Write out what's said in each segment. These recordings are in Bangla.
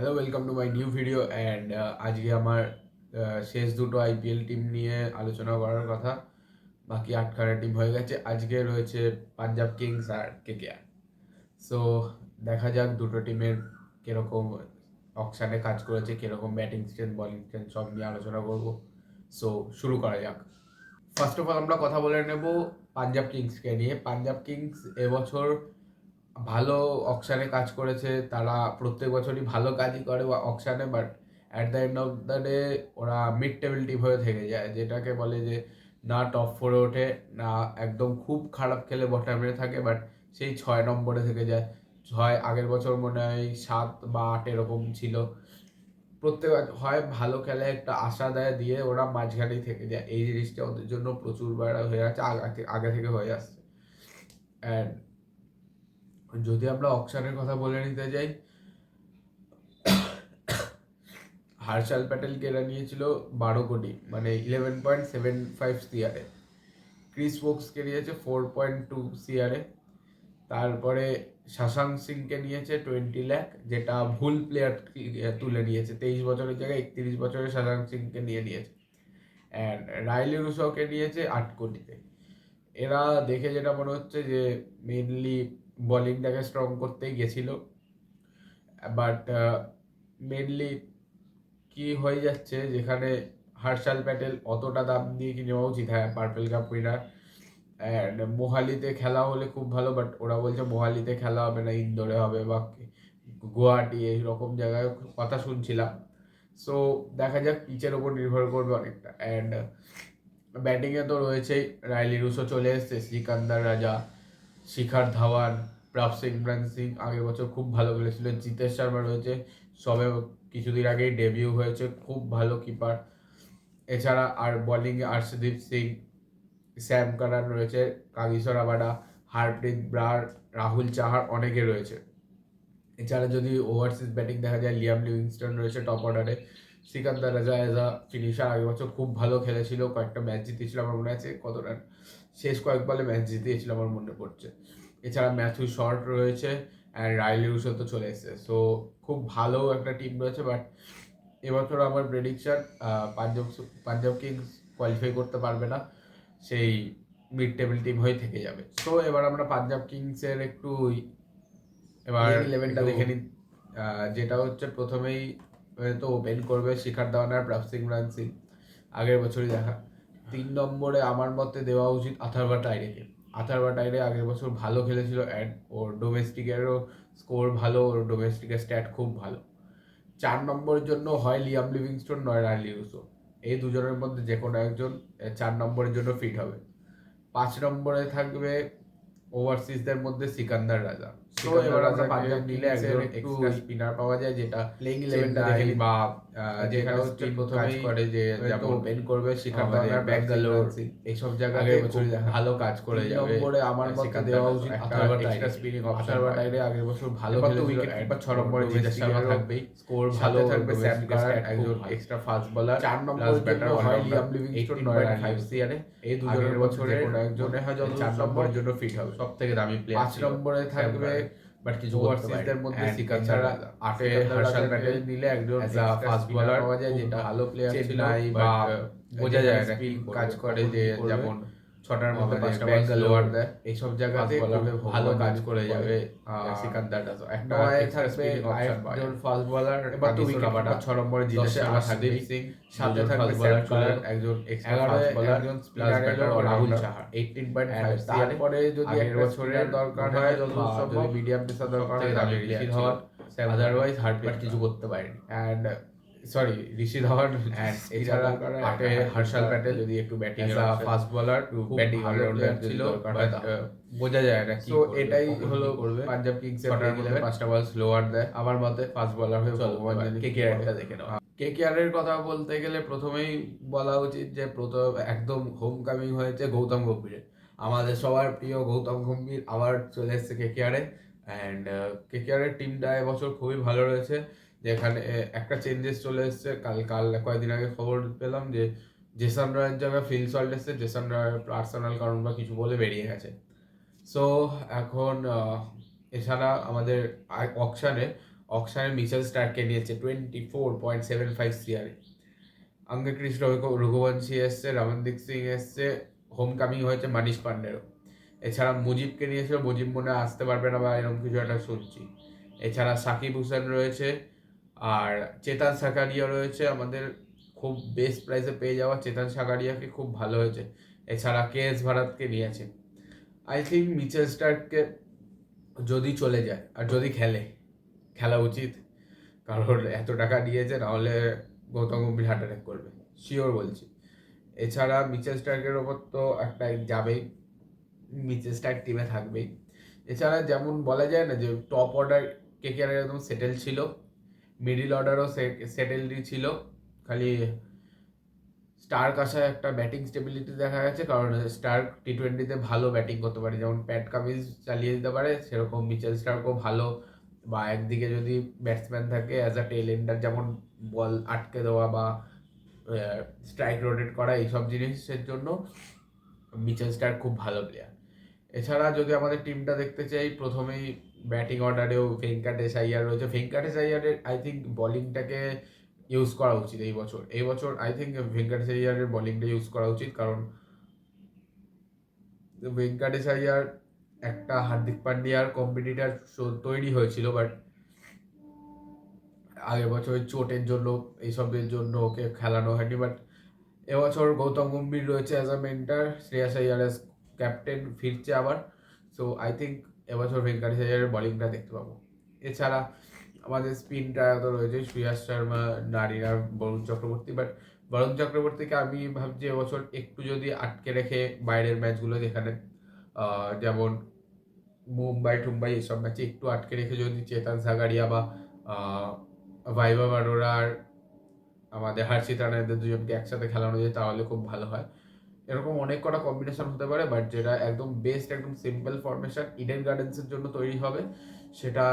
Hello, welcome to my new video and আজকে আমার শেষ দুটো আইপিএল টিম নিয়ে আলোচনা করার কথা। বাকি আটখানা টিম হয়ে গেছে। আজকে রয়েছে পাঞ্জাব কিংস আর কেকেআর। সো দেখা যাক দুটো টিমের কীরকম অকশানে কাজ করেছে, কীরকম ব্যাটিং স্ট্রেন্থ, বলিং স্ট্রেন্থ সব নিয়ে আলোচনা করব। সো শুরু করা যাক। ফার্স্ট অফ অল আমরা কথা বলে নেব পাঞ্জাব কিংসকে নিয়ে। পাঞ্জাব কিংস এবছর ভালো অকশানে কাজ করেছে। তারা প্রত্যেক বছরই ভালো কাজই করে অকশানে, but at the end of the day ওরা মিড টেবিল টিম হয়ে থেকে যায়, যেটাকে বলে যে না টপ ফোরে ওঠে, না একদম খুব খারাপ খেলে বটমে থাকে, বাট সেই 6 নম্বরে থেকে যায়। আগের বছর মনে হয় 7 বা 8 এরকম ছিল। প্রত্যেক হয় ভালো খেলে একটা আশা দেয়, দিয়ে ওরা মাঝখানেই থেকে যায়। এই জিনিসটা ওদের জন্য প্রচুরবার হয়ে আছে, আগে থেকে হয়ে আসছে। অ্যান্ড যদি আমরা অকশনের কথা বলে নিতে যাই, হার্ষাল প্যাটেলকে এরা নিয়েছিল 12 কোটি, মানে 11.75 সিআরে। ক্রিস ওকসকে নিয়েছে 4.2 সিআরে। তারপরে শাশাঙ্ক সিংকে নিয়েছে 20 লাখ, যেটা ভুল প্লেয়ার তুলে নিয়েছে। 23 বছরের জায়গায় 31 বছরের শাশাঙ্ক সিংকে নিয়েছে। অ্যান্ড রাইলি রুসোকে নিয়েছে 8 কোটিতে। এরা দেখে যেটা মনে হচ্ছে যে মেনলি বোলিংটাকে স্ট্রং করতেই গেছিল, বাট মেনলি কি হয়ে যাচ্ছে, যেখানে হর্ষাল প্যাটেল অতটা দাম দিয়ে কি নেওয়া উচিত? হ্যাঁ, পার্পেল কাপ উইনার অ্যান্ড মোহালিতে খেলা হলে খুব ভালো, বাট ওরা বলছে মোহালিতে খেলা হবে না, ইন্দোরে হবে বা গুয়াহাটি এইরকম জায়গায় কথা শুনছিলাম। সো দেখা যাক, পিচের ওপর নির্ভর করবে অনেকটা। অ্যান্ড ব্যাটিংয়ে তো রয়েছেই, রাইলি রুসো চলে এসছে, সিকান্দার রাজা, শিখর ধাওয়ান, সিমরন সিং আগের বছর খুব ভালো খেলেছিল, জিতেশ শর্মা রয়েছে, সবে কিছুদিন আগেই ডেবিউ হয়েছে, খুব ভালো কিপার। এছাড়া আর বোলিংয়ে আর্শদীপ সিং, স্যাম কারান রয়েছে, কাগিসো রাবাডা, হারপ্রীত ব্রার, রাহুল চাহার, অনেকে রয়েছে। এছাড়া যদি ওভারসিজ ব্যাটিং দেখা যায়, লিয়াম লিভিংস্টন রয়েছে টপ অর্ডারে। সিকান্দার রাজা এজ আ ফিনিশার আগের বছর খুব ভালো খেলেছিল, কয়েকটা ম্যাচ জিতেছিল, আমার মনে আছে কত রান, শেষ কয়েক বলে ম্যাচ জিতিয়েছিল আমার মনে পড়ছে। এছাড়া ম্যাথিউ শর্ট রয়েছে, অ্যান্ড রাইলি রুসো তো চলে এসেছে। সো খুব ভালো একটা টিম রয়েছে, বাট এবছর আমার প্রেডিকশন পাঞ্জাব কিংস কোয়ালিফাই করতে পারবে না, সেই মিড টেবিল টিম হয়ে থেকে যাবে। সো এবার আমরা পাঞ্জাব কিংসের একটু এবার 11টা দেখে নিই। যেটা হচ্ছে প্রথমেই তো ওপেন করবে শিখর ধাওয়ান আর সিমরন সিং, আগের বছরই দেখা। 3 নম্বরে আমার মতে দেওয়া উচিত আথারবা টাইরেকে। আথারবা টাইরে আগের বছর ভালো খেলেছিল, অ্যান্ড ওর ডোমেস্টিকেরও স্কোর ভালো, ওর ডোমেস্টিকের স্ট্যাট খুব ভালো। 4 নম্বরের জন্য হয় লিয়াম লিভিংস্টোন, নয় রাইলি রুসো, এই দুজনের মধ্যে যে কোনো একজন 4 নম্বরের জন্য ফিট হবে। 5 নম্বরে থাকবে ওভারসিজদের মধ্যে সিকান্দার রাজা। তো এবার আমরা পাঞ্জাব নিলে একজন এক্সট্রা স্পিনার পাওয়া যায়, যেটা প্লেইং 11টা দেখে বা যেটা হচ্ছে প্রথমেই করে যে যেমন ওপেন করবে শিখর ধাওয়ান আর ব্যাঙ্গালোর, এইসব জায়গায় ভালো কাজ করে যাবে। 3 নম্বরে আমার মতে দেওয়া উচিত আথারবা এক্সট্রা স্পিনিং অপশন। আথারবা টাইরে আগের বছর ভালো খেলেছিল, একবার 6 নম্বরে জিতেশ শর্মা থাকবেই, স্কোর ভালো থাকবে, স্যাম কারান একজন এক্সট্রা ফাস্ট বোলার। 4 নম্বরের ব্যাটার হয় লিয়াম লিভিংস্টোন, 9.5 সিআরে। এই দুজনের বছরে একজন 4 নম্বরের জন্য ফিট হবে, সব থেকে দামি প্লেয়ার। 5 নম্বরে থাকবে বাট কিছু ওভারসিজদের মধ্যে সিকান্দার রাজা। 8 হর্ষাল প্যাটেল নিলে একজন ফাস্ট বোলার পাওয়া যায়, যেটা ভালো প্লেয়ার ছিল, বা বোঝা যায় না কাজ করে, যে যেমন 6টার মধ্যে 5টা ব্যাঙ্গালোর দেয়, এইসব জায়গাতে ভালো কাজ করে যাবে সিকান্দার রাজা। একটা থাকবে একজন ফাস্ট বোলার, এবার তো উইকেট কিপার 6 নম্বরে জিতেশ শর্মা থাকবে, সাথে থাকবে স্যাম কারান একজন extra fast bowler, plus batter Rahul Chahar 18.5। তারপরে যদি এক বছরের দরকার হয়, যদি মিডিয়াম পেসার দরকার হয়, তাহলে ঋষি ধাওয়ান, আদারওয়াইজ হার্টবিট কিছু করতে পারেনি। And sorry, Rishi Dhawan. And এছাড়া 8 হর্ষাল প্যাটেল, যদি একটু ব্যাটিং এর ফাস্ট বোলার, ব্যাটিং অলরাউন্ডার ছিল, বাট বোঝা যায় না। সো এটাই হলো পাঞ্জাব কিংস এর 5টা বল স্লোয়ার দেয় আমার মতে, ফাস্ট বোলার হয়ে ভগবান জানে। কেকেআরটা দেখে নাও। কেকেআর এর কথা বলতে গেলে প্রথমেই বলা উচিত যে প্রথম একদম হোম কামিং হয়েছে গৌতম গম্ভীরের। আমাদের সবার প্রিয় গৌতম গম্ভীর আবার চলে এসেছে কেকেআরে। অ্যান্ড কেকেআরের টিমটা এবছর খুবই ভালো রয়েছে, যেখানে একটা চেঞ্জেস চলে এসছে। কয়েকদিন আগে খবর পেলাম যে জেসন রয়ের জায়গায় ফিল সল্ট এসছে। জেসন রয় পার্সোনাল কারণ বা কিছু বলে বেরিয়ে গেছে। সো এখন এছাড়া আমাদের অকশানে অকশানে মিচেল স্টার্ককে নিয়েছে 24.75 CR। আঙ্গে ক্রিস রঘুবংশী এসছে, রমনদীপ সিং এসছে, হোম কামিং হয়েছে মানিশ পান্ডেরও। এছাড়া মুজিবকে নিয়েছিল, মুজিব মনে হয় আসতে পারবে না বা এরকম কিছু একটা শুনছি। এছাড়া সাকিব হুসেন রয়েছে, আর চেতন সাকারিয়া রয়েছে, আমাদের খুব বেস্ট প্রাইসে পেয়ে যাওয়া চেতন সাকারিয়াকে খুব ভালো হয়েছে। এছাড়া KS ভারতকে নিয়েছে। আই থিঙ্ক মিচেল স্টার্ককে যদি চলে যায় আর যদি খেলা উচিত, কারণ এত টাকা দিয়েছে, নাহলে গৌতম গম্ভীর হার্ট অ্যাটাক করবে, শিওর বলছি। এছাড়া মিচেল স্টার্কের ওপর তো একটা যাবেই, মিচেল স্টার্ক টিমে থাকবেই। এছাড়া যেমন বলা যায় না যে টপ অর্ডার KKR একদম সেটেল ছিল, মিডিল অর্ডারও সেটেলই ছিল, খালি স্টার্ক আসায় একটা ব্যাটিং স্টেবিলিটি দেখা গেছে, কারণ স্টার্ক T20-তে ভালো ব্যাটিং করতে পারে, যেমন প্যাট কামিন্স চালিয়ে দিতে পারে, সেরকম মিচেল স্টার্কও ভালো। বা একদিকে যদি ব্যাটসম্যান থাকে অ্যাজ আ টেল এন্ডার, যেমন বল আটকে দেওয়া বা স্ট্রাইক রোটেট করা, এইসব জিনিসের জন্য মিচেল স্টার্ক খুব ভালো প্লেয়ার। এছাড়া যদি আমাদের টিমটা দেখতে চাই, প্রথমেই ব্যাটিং অর্ডারেও ভেঙ্কাটেশ আইয়ার রয়েছে। ভেঙ্কাটেশ আইয়ারের আই থিঙ্ক বোলিংটাকে ইউজ করা উচিত এই বছর আই থিঙ্ক ভেঙ্কাটেশ আইয়ারের বোলিংটা ইউজ করা উচিত, কারণ ভেঙ্কাটেশ আইয়ার একটা হার্দিক পান্ডিয়ার কম্পিটিটার তৈরি হয়েছিল, বাট আগের বছর চোটের জন্য এইসবের জন্য ওকে খেলানো হয়নি। বাট এবছর গৌতম গম্ভীর রয়েছে অ্যাজ আ mentor, Shreyas Iyer as captain ফিরছে আবার। সো আই থিঙ্ক এবছর ভেঙ্কটেশ আইয়ারের বলিংটা দেখতে পাবো। এছাড়া আমাদের স্পিনটা তো রয়েছে শ্রেয়াস শর্মা, নারিন আর বরুণ চক্রবর্তী। বাট বরুণ চক্রবর্তীকে আমি ভাবছি এবছর একটু যদি আটকে রেখে বাইরের ম্যাচগুলো, যেখানে যেমন মুম্বাই টুম্বাই এসব ম্যাচে একটু আটকে রেখে যদি চেতন সাগারিয়া বা ভাইভব আরোরা আর আমাদের হর্ষিত রানা এদের দুজনকে একসাথে খেলানো যায়, তাহলে খুব ভালো হয়। এরকম অনেক কটা কম্বিনেশন হতে পারে, বাট যেটা একদম বেস্ট, একদম সিম্পল ফরমেশন ইডেন গার্ডেন্সের জন্য তৈরি হবে, সেটা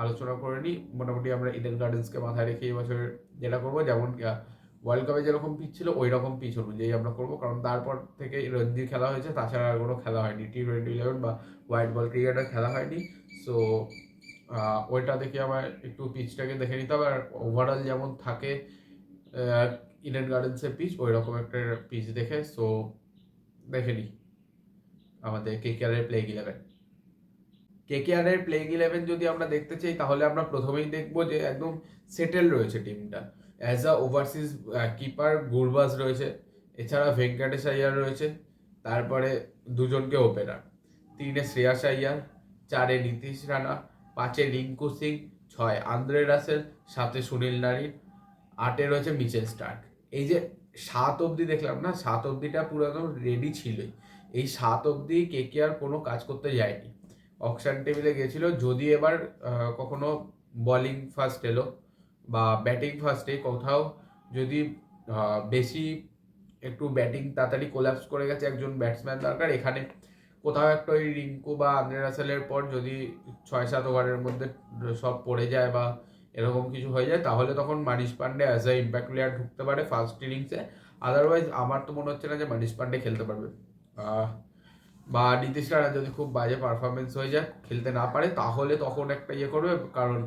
আলোচনা করে নিই। মোটামুটি আমরা ইডেন গার্ডেন্সকে মাথায় রেখে এবছর যেটা করবো, যেমন ওয়ার্ল্ড কাপে যেরকম পিচ ছিল ওই রকম পিচ অনুযায়ী আমরা করবো, কারণ তারপর থেকে রঞ্জি খেলা হয়েছে, তাছাড়া আর কোনো খেলা হয়নি, T20-11 বা হোয়াইট বল ক্রিকেটে খেলা হয়নি। সো ওইটা দেখে আমার একটু পিচটাকে দেখে নিতে হবে, আর ওভারঅল যেমন থাকে ইডেন গার্ডেন্সের পিচ, ওই রকম একটা পিচ দেখে সো দেখে নিই আমাদের KKR-এর প্লেইং ইলেভেন যদি আমরা দেখতে চাই, তাহলে আমরা প্রথমেই দেখবো যে একদম সেটেল রয়েছে টিমটা। As a overseas keeper Gurbaz রয়েছে, এছাড়া ভেঙ্কটেশ আইয়ার রয়েছে, তারপরে দুজনকে ওপেনার, 3-এ শ্রেয়াস আইয়ার, 4-এ নীতিশ রানা, 5-এ রিঙ্কু সিং, 6 আন্দ্রে রাসেল, 7-এ সুনীল নারিন, 8-এ রয়েছে মিচেল স্টার্ক। এই যে 7 অবধি দেখলাম না, 7 অবধিটা পুরো একদম রেডি ছিলই। এই 7 অবধি KKR কোনো কাজ করতে যায়নি, অকশন টেবিলে গেছিল। যদি এবার কখনো বলিং ফার্স্ট এলো বা ব্যাটিং ফার্স্টে কোথাও যদি বেশি একটু ব্যাটিং তাড়াতাড়ি কোল্যাপস করে গেছে, একজন ব্যাটসম্যান দরকার, এখানে কোথাও একটা ওই রিঙ্কু বা আন্দ্রে রাসেলের পর যদি 6-7 ওভারের মধ্যে সব পড়ে যায় বা এরকম কিছু হয়ে যায়, তাহলে তখন Manish Pandey as a impact player ঢুকতে পারে ফার্স্ট ইনিংসে। আদারওয়াইজ আমার তো মনে হচ্ছে না যে মানিশ পান্ডে খেলতে পারবে, বা নীতিশ রানা যদি খুব বাজে পারফরমেন্স হয়ে যায়, খেলতে না পারে, তাহলে তখন একটা করবে, কারণ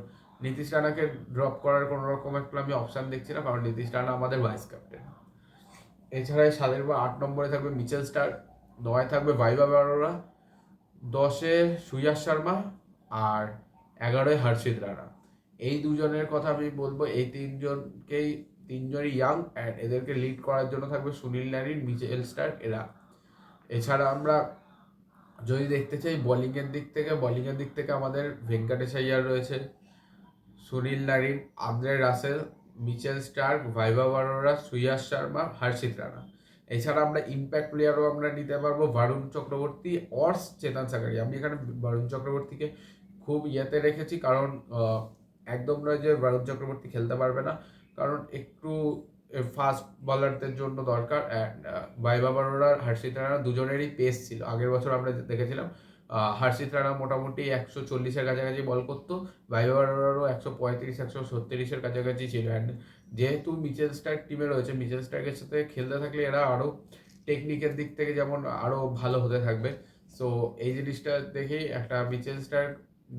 নীতিশ রানাকে ড্রপ করার কোনো রকম একটা আমি অপশান দেখছি না, কারণ নীতিশ রানা আমাদের ভাইস ক্যাপ্টেন। এছাড়া 8 নম্বরে থাকবে মিচেল স্টার্ক, 9-এ থাকবে ভাইভব আরোরা, 10-এ সুয়াস শর্মা, আর 11-এ হর্ষিত রানা। এই দুজনের কথা আমি বলবো, এই তিনজনই ইয়াং, অ্যান্ড এদেরকে লিড করার জন্য থাকবে সুনীল নারিন, মিচেল স্টার্ক এরা। এছাড়া আমরা যদি দেখতে চাই বোলিংয়ের দিক থেকে আমাদের ভেঙ্কটেশ আইয়ার রয়েছে, Sunil Narine, Andre Russell, Mitchell Starc, Vaibhav Arora, Suyash Sharma, Harshit Rana. এছাড়া আমরা ইম্প্যাক্ট প্লেয়ারও আমরা নিতে পারবো বরুণ চক্রবর্তী অর চেতন সাকারিয়া। আমি এখানে বরুণ চক্রবর্তীকে খুব ইয়েতে রেখেছি, কারণ একদম নয় যে বরুণ চক্রবর্তী খেলতে পারবে না, কারণ একটু ফাস্ট বলারদের জন্য দরকার। অ্যান্ড ভাইভব আরোরা, হর্ষিত রানা দুজনেরই পেস ছিল, আগের বছর আমরা দেখেছিলাম হর্ষিত রানা মোটামুটি 140-এর কাছাকাছি বল করতো, ভাইভব আরোরারও 135-136-এর কাছাকাছি ছিল। অ্যান্ড যেহেতু মিচেল স্টার্ক টিমে রয়েছে, মিচেল স্টার্কের সাথে খেলতে থাকলে এরা আরও টেকনিকের দিক থেকে যেমন আরও ভালো হতে থাকবে। সো এই জিনিসটা দেখেই একটা Mitchell Starc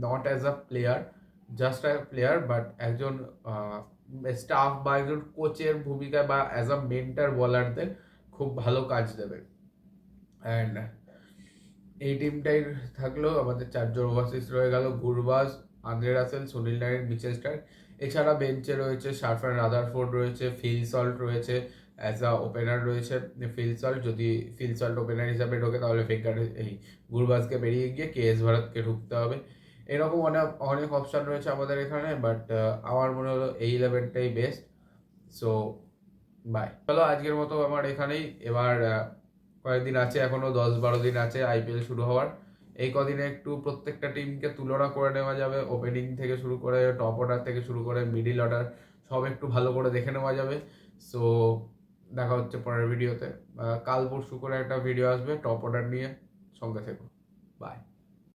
not as a player just a player, but একজন স্টাফ বা একজন কোচের ভূমিকায় বা অ্যাজ আ মেন্টার বলারদের খুব ভালো কাজ দেবে। অ্যান্ড এই টিমটাই থাকলো আমাদের চারজন ওভারসিজ রয়ে গেল, Gurbaz, Andre Russell, Sunil Narine, Mitchell Starc. এছাড়া বেঞ্চে রয়েছে শারফান রাদারফোর্ড রয়েছে, ফিল সল্ট রয়েছে, অ্যাজ আ ওপেনার রয়েছে ফিল সল্ট। যদি ফিল সল্ট ওপেনার হিসাবে ঢোকে তাহলে ভেঙ্কার এই গুরবাজকে বেরিয়ে গিয়ে কেএস ভারতকে ঢুকতে হবে। এরকম অনেক অনেক অপশান রয়েছে আমাদের এখানে, বাট আমার মনে হলো এই ইলেভেনটাই বেস্ট। সো বাই, চলো আজকের মতো আমার এখানেই। এবার কয়েকদিন আছে, এখনো 10-12 দিন আছে আইপিএল শুরু হওয়ার। এই কদিনে একটু প্রত্যেকটা টিমকে তুলনা করে নেওয়া যাবে, ওপেনিং থেকে শুরু করে টপ অর্ডার থেকে শুরু করে মিডিল অর্ডার সব একটু ভালো করে দেখে নেওয়া যাবে। সো দেখা হচ্ছে পরের ভিডিওতে। কাল পরশু করে একটা ভিডিও আসবে টপ অর্ডার নিয়ে, সঙ্গে থেকো।